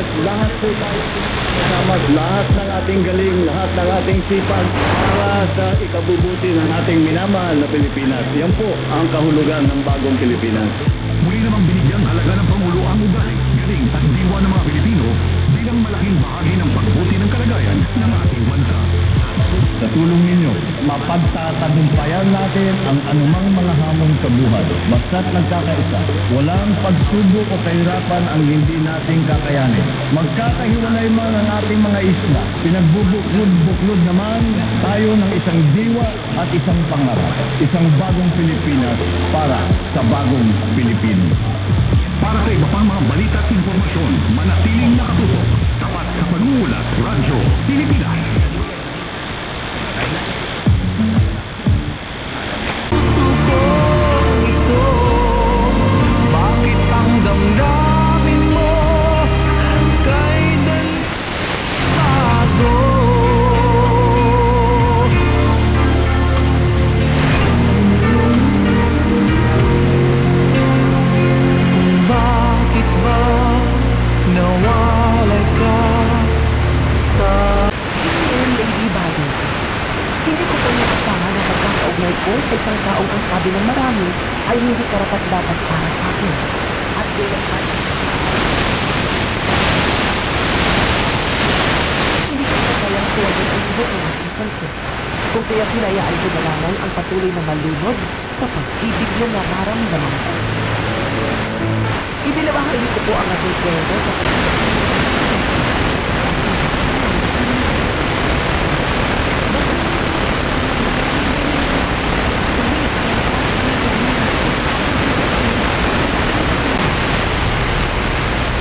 Pilipinas, lahat po tayo kasama, lahat ng ating galing, lahat ng ating sipag para sa ikabubuti ng ating minamahal na Pilipinas. Yan po ang kahulugan ng bagong Pilipinas. Muli namang binigyang halaga ng Pangulo ang ugali, galing at diwa ng mga Pilipino bilang malaking bahagi ng pagbuti ng kalagayan ng ating bansa. Sa tulong ninyo, mapagtatagumpayan natin ang anumang mga hamon sa buhay. Basta't nagkakaisa, walang pagsubok o kahirapan ang hindi natin kakayanin. Magkakahiwalay man ang ating mga isla, pinagbubuklod-buklod naman tayo ng isang diwa at isang pangarap. Isang bagong Pilipinas para sa bagong Pilipino. Para sa iba pang mga balita at informasyon, manatiling nakatutok. Tapat sa Panungulat, Radyo Pilipinas. Bakit ang damdamin mo kailan bago? Bakit ba nawalay ka sa Lady Buddy, hindi ko po nakasahan na pagkakaugnay ko sa isang taong ang sabi ng marami ay hindi karapat-dapat para sa akin. At bilang hindi ko pa kayang tuwagin ang ibig ng aking pansin. Kung kaya hinayaan ko na lamang ang patuloy na malunod sa pag-ibig na nararamdaman ko. Ibinabahagi ko po ang aking kwento sa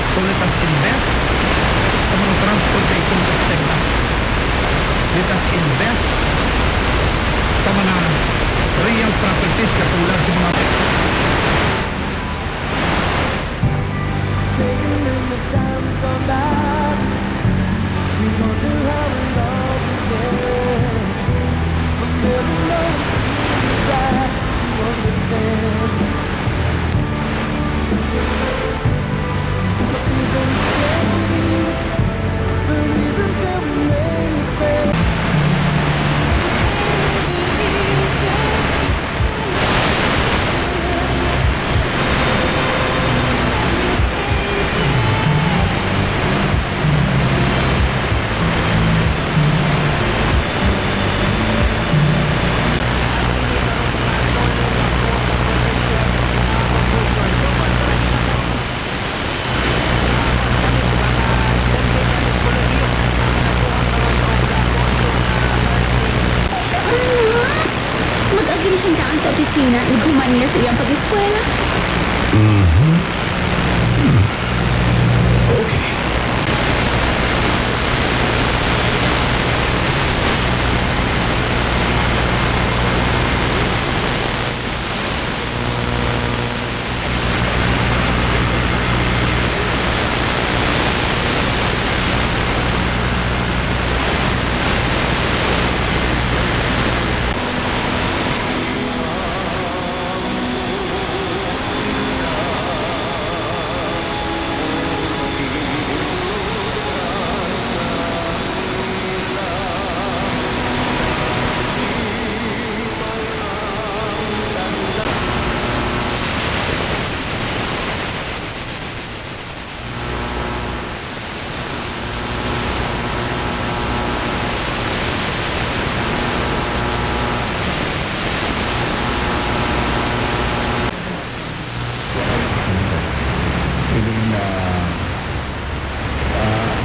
So let us invest sa mga transportation system na. Let us invest sa mga real properties katulad sa mga mag-agilisang daan sa opisina at gumanya sa iyang pag-eskwela.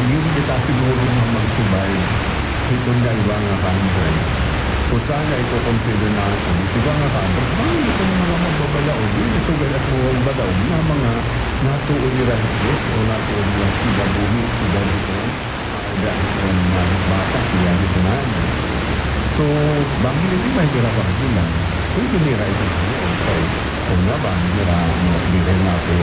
Yung kita siguro na mag-survive itong nga nga country. So sana ito consider natin. Ito nga country, bakit ito mga magbabalaw? Ito galas mo ba daw na mga natuon ni Rahis o natuon ni sila bumi, sila dito. Dahil ang bata, sila dito na. So, bakit hindi ba hirapang sila? Kung tinira ito sila, kung nga ba, nila, natin